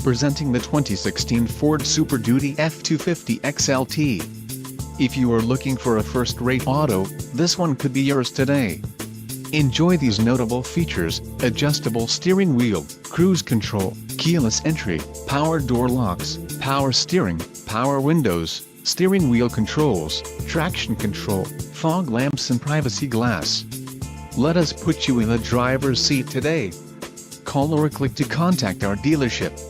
Presenting the 2016 Ford Super Duty F-250 XLT. If you are looking for a first-rate auto, this one could be yours today. Enjoy these notable features: adjustable steering wheel, cruise control, keyless entry, power door locks, power steering, power windows, steering wheel controls, traction control, fog lamps and privacy glass. Let us put you in the driver's seat today. Call or click to contact our dealership.